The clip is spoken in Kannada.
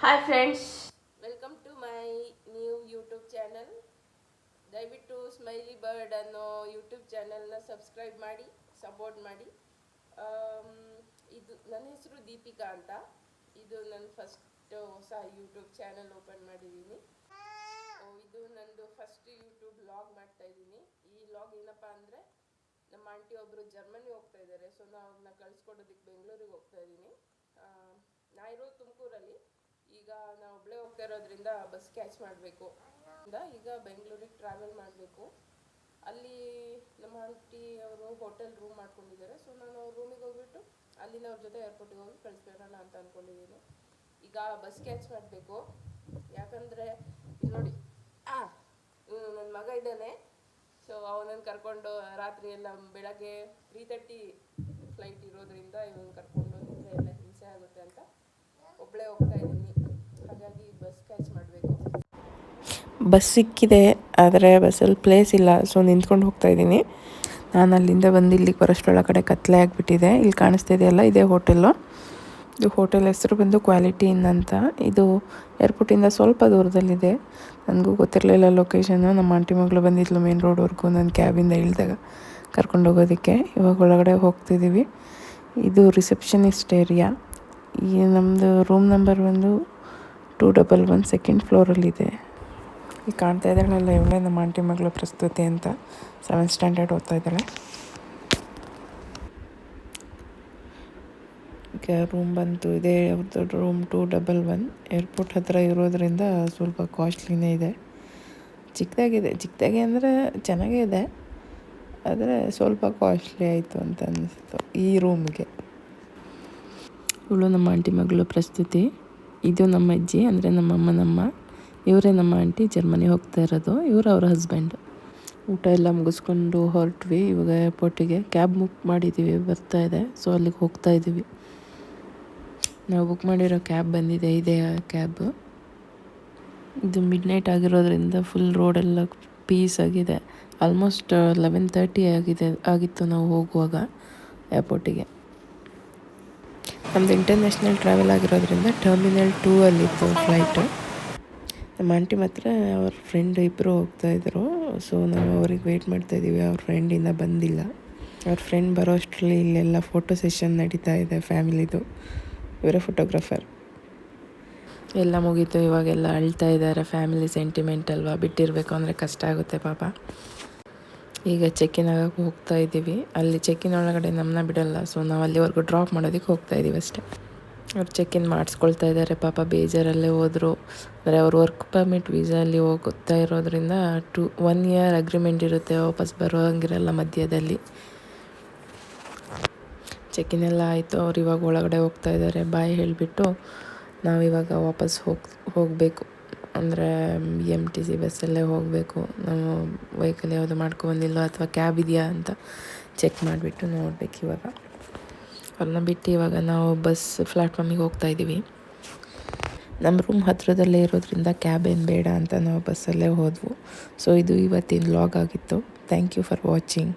Hi friends, welcome to my new YouTube channel. ದಯವಿಟ್ಟು ಸ್ಮೈಲಿ ಬರ್ಡ್ ಅನ್ನೋ ಯೂಟ್ಯೂಬ್ ಚಾನಲ್ನ ಸಬ್ಸ್ಕ್ರೈಬ್ ಮಾಡಿ, ಸಪೋರ್ಟ್ ಮಾಡಿ. ಇದು ನನ್ನ ಹೆಸರು ದೀಪಿಕಾ ಅಂತ. ಇದು ನನ್ನ ಫಸ್ಟ್ ಹೊಸ ಯೂಟ್ಯೂಬ್ ಚಾನಲ್ ಓಪನ್ ಮಾಡಿದ್ದೀನಿ. ಇದು ನಂದು ಫಸ್ಟ್ ಯೂಟ್ಯೂಬ್ ವ್ಲಾಗ್ ಮಾಡ್ತಾ ಇದ್ದೀನಿ. ಈ ವ್ಲಾಗ್ ಏನಪ್ಪ ಅಂದರೆ, ನಮ್ಮ ಆಂಟಿ ಒಬ್ಬರು ಜರ್ಮನಿ ಹೋಗ್ತಾ ಇದ್ದಾರೆ. ಸೊ ನಾವು ಅವ್ರನ್ನ ಕಳಿಸ್ಕೊಡೋದಕ್ಕೆ ಬೆಂಗಳೂರಿಗೆ ಹೋಗ್ತಾ ಇದ್ದೀನಿ. ನಾ ಇರೋದು ತುಮಕೂರಲ್ಲಿ. ಈಗ ನಾವು ಒಬ್ಬಳೇ ಹೋಗ್ತಾ ಇರೋದ್ರಿಂದ ಬಸ್ ಕ್ಯಾಚ್ ಮಾಡಬೇಕು. ಈಗ ಬೆಂಗಳೂರಿಗೆ ಟ್ರಾವೆಲ್ ಮಾಡಬೇಕು. ಅಲ್ಲಿ ನಮ್ಮ ಆಂಟಿ ಅವರು ಹೋಟೆಲ್ ರೂಮ್ ಮಾಡ್ಕೊಂಡಿದ್ದಾರೆ. ಸೊ ನಾನು ಅವ್ರ ರೂಮಿಗೆ ಹೋಗ್ಬಿಟ್ಟು ಅಲ್ಲಿಂದ ಅವ್ರ ಜೊತೆ ಏರ್ಪೋರ್ಟಿಗೆ ಹೋಗಿ ಕಳಿಸ್ಬೇಡೋಣ ಅಂತ ಅಂದ್ಕೊಂಡಿದ್ದೀನಿ. ಈಗ ಬಸ್ ಕ್ಯಾಚ್ ಮಾಡಬೇಕು. ಯಾಕಂದರೆ ಇಲ್ಲಿ ನೋಡಿ, ನನ್ನ ಮಗ ಇದ್ದಾನೆ. ಸೊ ಅವನನ್ನು ಕರ್ಕೊಂಡು ರಾತ್ರಿ ಎಲ್ಲ ಬೆಳಗ್ಗೆ 3:30 ಫ್ಲೈಟ್ ಇರೋದ್ರಿಂದ ಇವನು ಕರ್ಕೊಂಡು ನಿದ್ರೆ ಎಲ್ಲ ಹಿಂಸೆ ಆಗುತ್ತೆ ಅಂತ ಒಬ್ಬಳೇ ಹೋಗ್ತಾ ಇದ್ದೀನಿ. ಹಾಗಾಗಿ ಬಸ್ ಕ್ಯಾಚ್ ಮಾಡಬೇಕು. ಬಸ್ ಸಿಕ್ಕಿದೆ, ಆದರೆ ಬಸ್ಸಲ್ಲಿ ಪ್ಲೇಸ್ ಇಲ್ಲ. ಸೊ ನಿಂತ್ಕೊಂಡು ಹೋಗ್ತಾ ಇದ್ದೀನಿ. ನಾನು ಅಲ್ಲಿಂದ ಬಂದು ಇಲ್ಲಿಗೆ ಬರೋಷ್ಟೊಳಗಡೆ ಕತ್ಲೆ ಆಗಿಬಿಟ್ಟಿದೆ. ಇಲ್ಲಿ ಕಾಣಿಸ್ತಾ ಇದೆಯಲ್ಲ, ಇದೇ ಹೋಟೆಲ್ಲು. ಇದು ಹೋಟೆಲ್ ಹೆಸರು ಬಂದು ಕ್ವಾಲಿಟಿ ಇನ್ ಅಂತ. ಇದು ಏರ್ಪೋರ್ಟಿಂದ ಸ್ವಲ್ಪ ದೂರದಲ್ಲಿದೆ. ನನಗೂ ಗೊತ್ತಿರಲಿಲ್ಲ ಲೊಕೇಶನ್ನು. ನಮ್ಮ ಆಂಟಿ ಮಗಳು ಬಂದಿದ್ಲು ಮೇನ್ ರೋಡ್ವರೆಗೂ ನನ್ನ ಕ್ಯಾಬಿಂದ ಇಳಿದಾಗ ಕರ್ಕೊಂಡೋಗೋದಕ್ಕೆ. ಇವಾಗ ಒಳಗಡೆ ಹೋಗ್ತಿದ್ದೀವಿ. ಇದು ರಿಸೆಪ್ಷನಿಸ್ಟ್ ಏರಿಯಾ. ಈ ನಮ್ಮದು ರೂಮ್ ನಂಬರ್ ಬಂದು 211 ಸೆಕೆಂಡ್ ಫ್ಲೋರಲ್ಲಿದೆ. ಈಗ ಕಾಣ್ತಾ ಇದ್ದಾಳಲ್ಲ, ಇವಳೇ ನಮ್ಮ ಆಂಟಿ ಮಗಳು ಪ್ರಸ್ತುತಿ ಅಂತ. 7th ಸ್ಟ್ಯಾಂಡರ್ಡ್ ಓದ್ತಾ ಇದ್ದಾಳೆ. ಈಗ ರೂಮ್ ಬಂತು, ಇದೇ ಅವ್ರದ್ದು ರೂಮ್ 211. ಏರ್ಪೋರ್ಟ್ ಹತ್ತಿರ ಇರೋದ್ರಿಂದ ಸ್ವಲ್ಪ ಕಾಸ್ಟ್ಲಿನೇ ಇದೆ. ಚಿಕ್ಕದಾಗೆ ಅಂದರೆ ಚೆನ್ನಾಗೇ ಇದೆ, ಆದರೆ ಸ್ವಲ್ಪ ಕಾಸ್ಟ್ಲಿ ಆಯಿತು ಅಂತ ಅನ್ನಿಸ್ತು ಈ ರೂಮ್ಗೆ. ಇವಳು ನಮ್ಮ ಆಂಟಿ ಮಗಳು ಪ್ರಸ್ತುತಿ. ಇದು ನಮ್ಮ ಅಜ್ಜಿ, ಅಂದರೆ ನಮ್ಮಮ್ಮ. ಇವರೇ ನಮ್ಮ ಆಂಟಿ ಜರ್ಮನಿ ಹೋಗ್ತಾ ಇರೋದು. ಇವರು ಅವ್ರ ಹಸ್ಬೆಂಡ್. ಊಟ ಎಲ್ಲ ಮುಗಿಸ್ಕೊಂಡು ಹೊರಟ್ವಿ. ಇವಾಗ ಏರ್ಪೋರ್ಟಿಗೆ ಕ್ಯಾಬ್ ಬುಕ್ ಮಾಡಿದ್ದೀವಿ, ಬರ್ತಾ ಇದೆ. ಸೊ ಅಲ್ಲಿಗೆ ಹೋಗ್ತಾ ಇದ್ದೀವಿ. ನಾವು ಬುಕ್ ಮಾಡಿರೋ ಕ್ಯಾಬ್ ಬಂದಿದೆ, ಇದೇ ಕ್ಯಾಬ್. ಇದು ಮಿಡ್ ನೈಟ್ ಆಗಿರೋದ್ರಿಂದ ಫುಲ್ ರೋಡೆಲ್ಲ ಪೀಸ್ ಆಗಿದೆ. ಆಲ್ಮೋಸ್ಟ್ 11:30 ಆಗಿತ್ತು ನಾವು ಹೋಗುವಾಗ ಏರ್ಪೋರ್ಟಿಗೆ. ನಮ್ಮದು ಇಂಟರ್ನ್ಯಾಷನಲ್ ಟ್ರಾವೆಲ್ ಆಗಿರೋದ್ರಿಂದ ಟರ್ಮಿನಲ್ 2 ಅಲ್ಲಿತ್ತು ಫ್ಲೈಟು. ನಮ್ಮ ಆಂಟಿ ಮಾತ್ರ ಅವ್ರ ಫ್ರೆಂಡ್ ಇಬ್ಬರು ಹೋಗ್ತಾಯಿದ್ರು. ಸೊ ನಾವು ಅವ್ರಿಗೆ ವೆಯ್ಟ್ ಮಾಡ್ತಾಯಿದ್ದೀವಿ. ಅವ್ರ ಫ್ರೆಂಡ್ ಇನ್ನೂ ಬಂದಿಲ್ಲ. ಅವ್ರ ಫ್ರೆಂಡ್ ಬರೋ ಅಷ್ಟರಲ್ಲಿ ಇಲ್ಲೆಲ್ಲ ಫೋಟೋ ಸೆಷನ್ ನಡೀತಾ ಇದೆ ಫ್ಯಾಮಿಲಿದು. ಇವರೇ ಫೋಟೋಗ್ರಾಫರ್. ಎಲ್ಲ ಮುಗೀತು. ಇವಾಗೆಲ್ಲ ಅಳ್ತಾ ಇದ್ದಾರೆ. ಫ್ಯಾಮಿಲಿ ಸೆಂಟಿಮೆಂಟ್ ಅಲ್ವಾ, ಬಿಟ್ಟಿರಬೇಕು ಅಂದರೆ ಕಷ್ಟ ಆಗುತ್ತೆ ಪಾಪ. ಈಗ ಚೆಕ್ಕಿನ್ ಆಗೋಕ್ಕೆ ಹೋಗ್ತಾ ಇದ್ದೀವಿ. ಅಲ್ಲಿ ಚೆಕ್ಕಿನ್ ಒಳಗಡೆ ನಮ್ಮನ್ನ ಬಿಡಲ್ಲ. ಸೊ ನಾವು ಅಲ್ಲಿವರೆಗೂ ಡ್ರಾಪ್ ಮಾಡೋದಕ್ಕೆ ಹೋಗ್ತಾ ಇದ್ದೀವಿ ಅಷ್ಟೇ. ಅವ್ರು ಚೆಕ್ಕಿನ್ ಮಾಡಿಸ್ಕೊಳ್ತಾ ಇದ್ದಾರೆ ಪಾಪ. ಬೇಜಾರಲ್ಲೇ ಹೋದರು. ಅಂದರೆ ಅವ್ರು ವರ್ಕ್ ಪರ್ಮಿಟ್ ವೀಸಲ್ಲಿ ಹೋಗ್ತಾ ಇರೋದ್ರಿಂದ 1 year ಅಗ್ರಿಮೆಂಟ್ ಇರುತ್ತೆ, ವಾಪಸ್ ಬರೋ ಹಂಗಿರಲ್ಲ ಮಧ್ಯದಲ್ಲಿ. ಚೆಕ್ಕಿನ್ ಎಲ್ಲ ಆಯಿತು. ಅವ್ರು ಇವಾಗ ಒಳಗಡೆ ಹೋಗ್ತಾ ಇದ್ದಾರೆ. ಬಾಯ್ ಹೇಳಿಬಿಟ್ಟು ನಾವಿವಾಗ ವಾಪಸ್ ಹೋಗಬೇಕು. ಅಂದರೆ BMTC ಬಸ್ಸಲ್ಲೇ ಹೋಗಬೇಕು. ನಾವು ವೆಹಿಕಲ್ ಯಾವುದು ಮಾಡ್ಕೊಬಂದಿಲ್ಲ ಅಥವಾ ಕ್ಯಾಬ್ ಇದೆಯಾ ಅಂತ ಚೆಕ್ ಮಾಡಿಬಿಟ್ಟು ನೋಡ್ಬೇಕು. ಇವಾಗ ಅವ್ರನ್ನ ಬಿಟ್ಟು ಇವಾಗ ನಾವು ಬಸ್ ಪ್ಲ್ಯಾಟ್ಫಾರ್ಮಿಗೆ ಹೋಗ್ತಾ ಇದ್ದೀವಿ. ನಮ್ಮ ರೂಮ್ ಹತ್ತಿರದಲ್ಲೇ ಇರೋದ್ರಿಂದ ಕ್ಯಾಬ್ ಏನು ಬೇಡ ಅಂತ ನಾವು ಬಸ್ಸಲ್ಲೇ ಹೋದ್ವು. ಸೊ ಇದು ಇವತ್ತಿನ ವ್ಲಾಗ್ ಆಗಿತ್ತು. Thank you for watching.